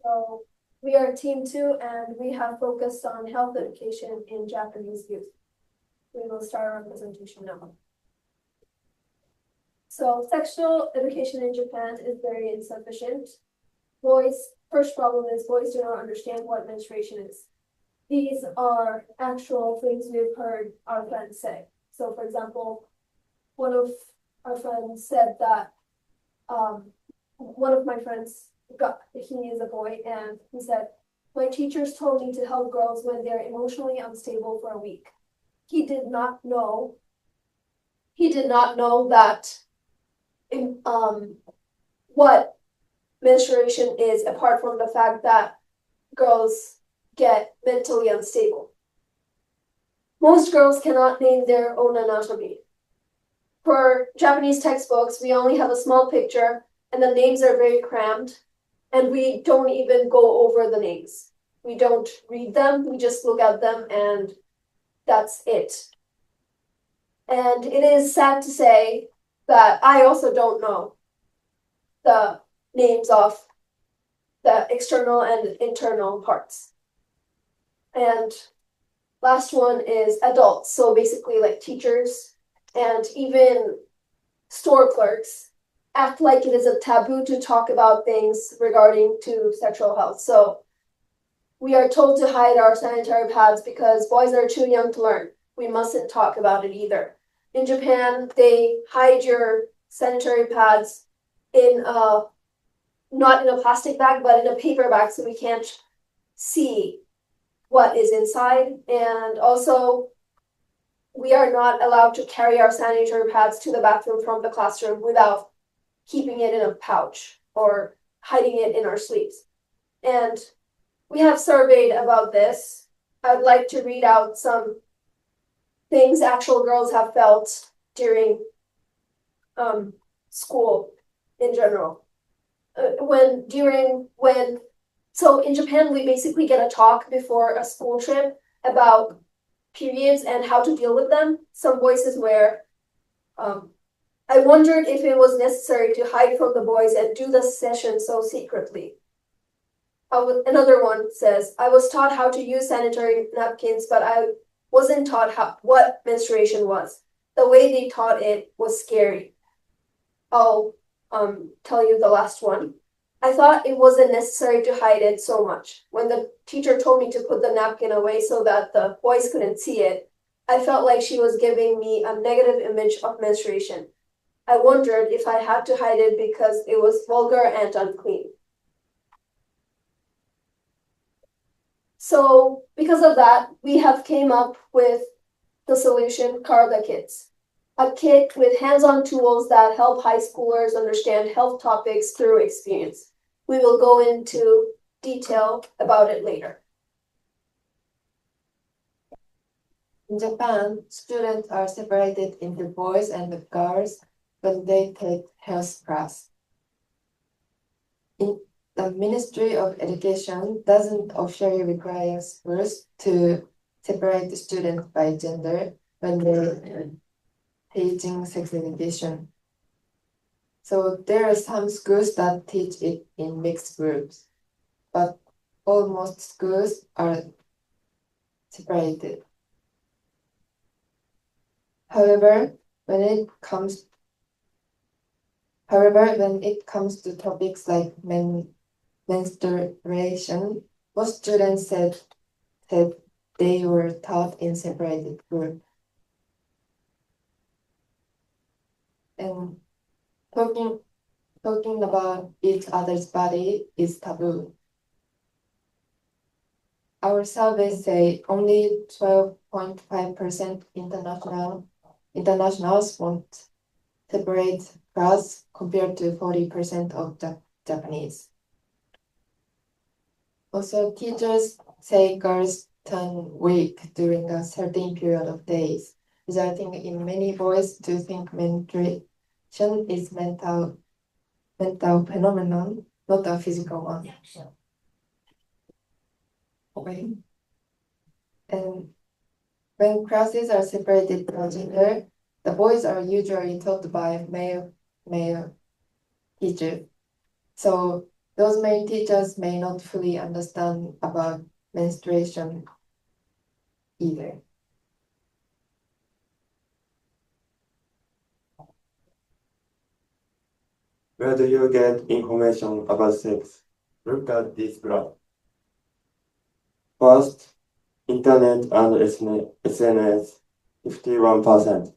So we are Team 2 and we have focused on health education in Japanese youth. We will start our presentation now. So sexual education in Japan is very insufficient. First problem is boys do not understand what menstruation is. These are actual things we've heard our friends say. So for example, one of our friends said that one of my friends he is a boy, and he said, my teachers told me to help girls when they're emotionally unstable for a week. He did not know that what menstruation is, apart from the fact that girls get mentally unstable. Most girls cannot name their own anatomy. For Japanese textbooks, we only have a small picture and the names are very crammed, and we don't even go over the names. We don't read them, we just look at them and that's it. And it is sad to say that I also don't know the names of the external and internal parts. And last one is adults, so basically like teachers and even store clerks act like it is a taboo to talk about things regarding to sexual health. So we are told to hide our sanitary pads because boys are too young to learn. We mustn't talk about it either. In Japan, they hide your sanitary pads in not in a plastic bag, but in a paper bag, so we can't see what is inside. And also, we are not allowed to carry our sanitary pads to the bathroom from the classroom without keeping it in a pouch or hiding it in our sleeves. And we have surveyed about this. I'd like to read out some things actual girls have felt during school in general. So in Japan, we basically get a talk before a school trip about periods and how to deal with them. Some voices where I wondered if it was necessary to hide from the boys and do the session so secretly. Another one says, I was taught how to use sanitary napkins, but I wasn't taught what menstruation was. The way they taught it was scary. I'll tell you the last one. I thought it wasn't necessary to hide it so much. When the teacher told me to put the napkin away so that the boys couldn't see it, I felt like she was giving me a negative image of menstruation. I wondered if I had to hide it because it was vulgar and unclean. So because of that, we have came up with the solution, Carla Kits, a kit with hands-on tools that help high schoolers understand health topics through experience. We will go into detail about it later. In Japan, students are separated into boys and girls when they take health class. The Ministry of Education doesn't officially require schools to separate the students by gender when they're teaching sex education. So there are some schools that teach it in mixed groups, but almost schools are separated. However, when it comes to topics like menstruation, most students said they were taught in separated groups. And talking about each other's body is taboo. Our surveys say only 12.5% internationals want separate class compared to 40% of the Japanese. Also, teachers say girls turn weak during a certain period of days, resulting in many boys to think menstruation is mental phenomenon, not a physical one. Okay. And when classes are separated by gender, the boys are usually taught by male teachers. So those male teachers may not fully understand about menstruation either. Where do you get information about sex? Look at this graph. First, internet and SNS, 51%.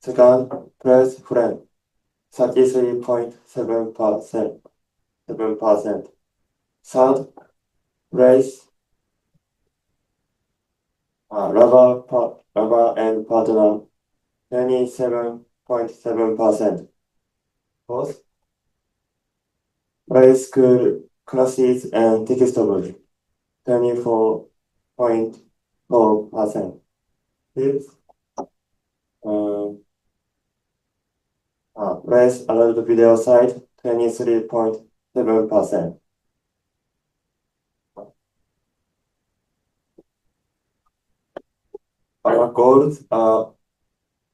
Second, close friend, 33.7%. 7%. Third, race, lover and partner, 27.7%. Fourth, high school classes and textbooks, 24.4%. Fifth, less adult video site, 23.7%. Our goals are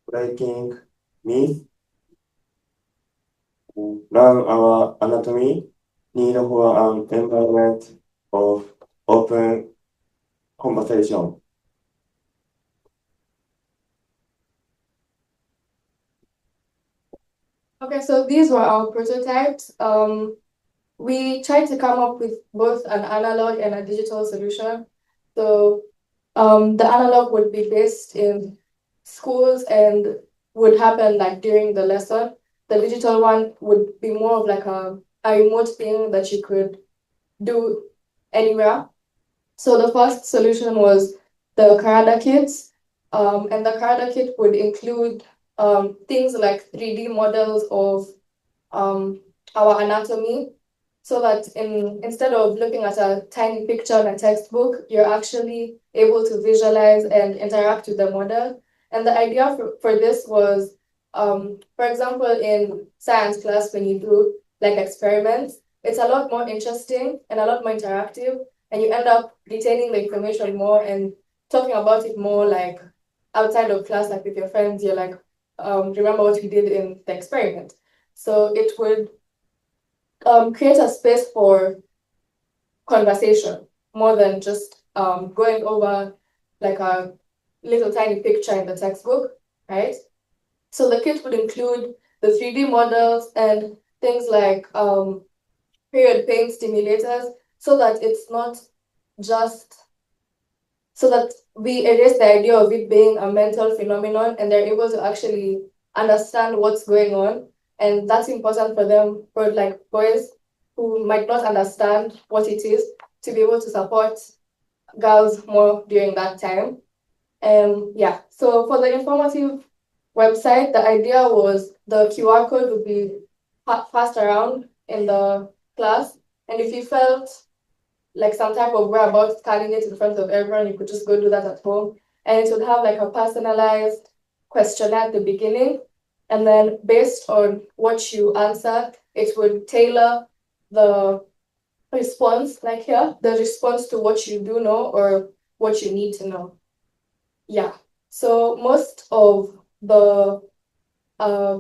breaking myths, learn our anatomy, need for an environment of open conversation. Okay, so these were our prototypes. We tried to come up with both an analog and a digital solution. So the analog would be based in schools and would happen like during the lesson. The digital one would be more of like a remote thing that you could do anywhere. So the first solution was the Karada kits, and the Karada kit would include things like 3D models of our anatomy, so that instead of looking at a tiny picture in a textbook, you're actually able to visualize and interact with the model. And the idea for this was, for example, in science class, when you do like experiments, it's a lot more interesting and a lot more interactive, and you end up retaining the information more and talking about it more like outside of class, like with your friends, you're like, remember what we did in the experiment. So it would create a space for conversation more than just going over like a little tiny picture in the textbook, right? So the kit would include the 3D models and things like period pain stimulators, so that it's not just so that we erase the idea of it being a mental phenomenon and they're able to actually understand what's going on. And that's important for them, for like boys who might not understand what it is, to be able to support girls more during that time. Yeah, so for the informative website, the idea was the QR code would be passed around in the class. And if you felt like some type of way about scanning it in front of everyone, you could just go do that at home. And it would have like a personalized questionnaire at the beginning. And then based on what you answer, it would tailor the response, like here, the response to what you do know or what you need to know. Yeah. So most of the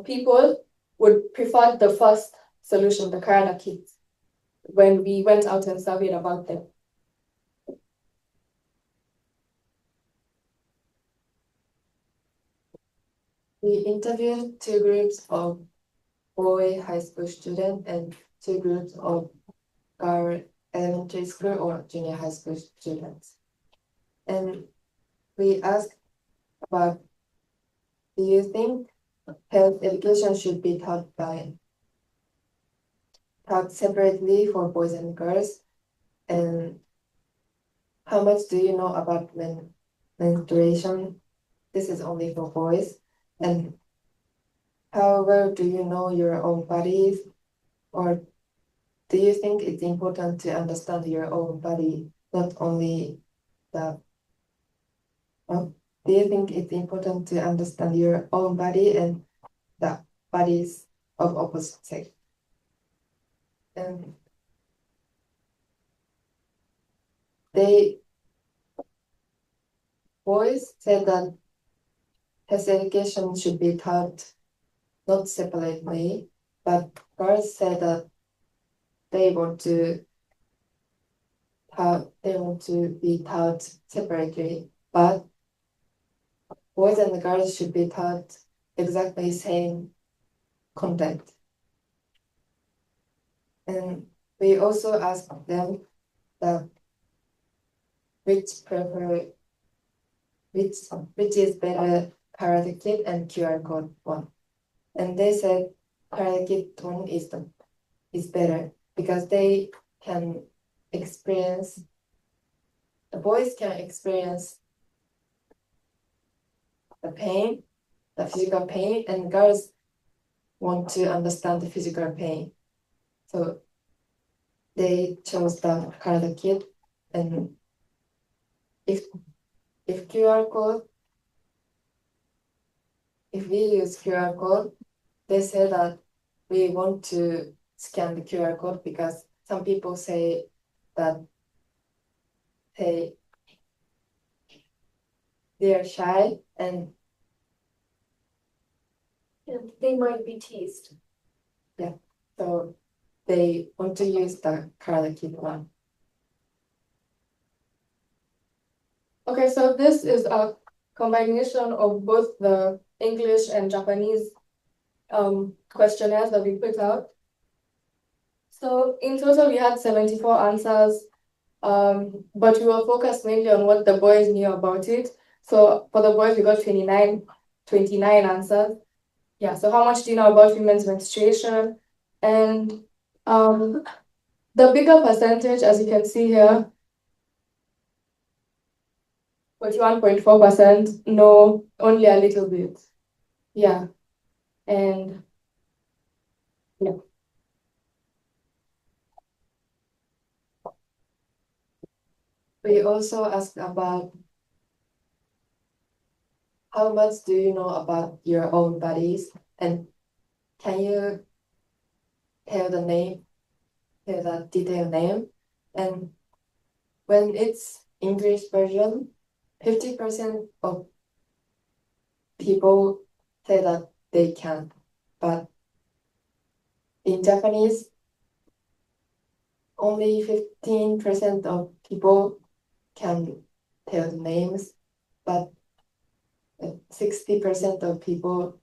people would prefer the first solution, the Karada kits, when we went out and surveyed about them. We interviewed two groups of boy high school students and two groups of girl elementary school or junior high school students. And we asked about, do you think health education should be taught separately for boys and girls? And how much do you know about menstruation? This is only for boys. And how well do you know your own bodies? Or do you think it's important to understand your own body, not only the do you think it's important to understand your own body and the bodies of opposite sex? And boys said that sex education should be taught not separately, but girls said that they want to be taught separately, but boys and girls should be taught exactly same content. And we also asked them that which is better, Karate Kid and QR Code 1. And they said Karate Kid 1 is better because they can experience, the boys can experience the pain, the physical pain, and girls want to understand the physical pain. So they chose the Karate Kid. And if QR code, if we use QR code, they say that we want to scan the QR code because some people say that they are shy and they might be teased. so they want to use the Karate Kid one. Okay, so this is a combination of both the English and Japanese questionnaires that we put out. So in total, we had 74 answers, but we were focused mainly on what the boys knew about it. So for the boys, we got 29 answers. Yeah, so how much do you know about women's menstruation? And the bigger percentage, as you can see here, 41.4%, no, only a little bit. Yeah. And yeah. We also asked about how much do you know about your own bodies, and can you tell the detailed name? And when it's English version, 50% of people say that they can, but in Japanese, only 15% of people can tell the names, but 60% of people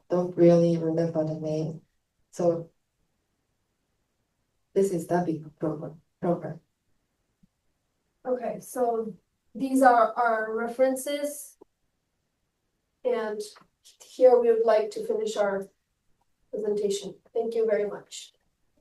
don't really remember the name. So this is the big problem. Okay, so these are our references. And here we would like to finish our presentation. Thank you very much.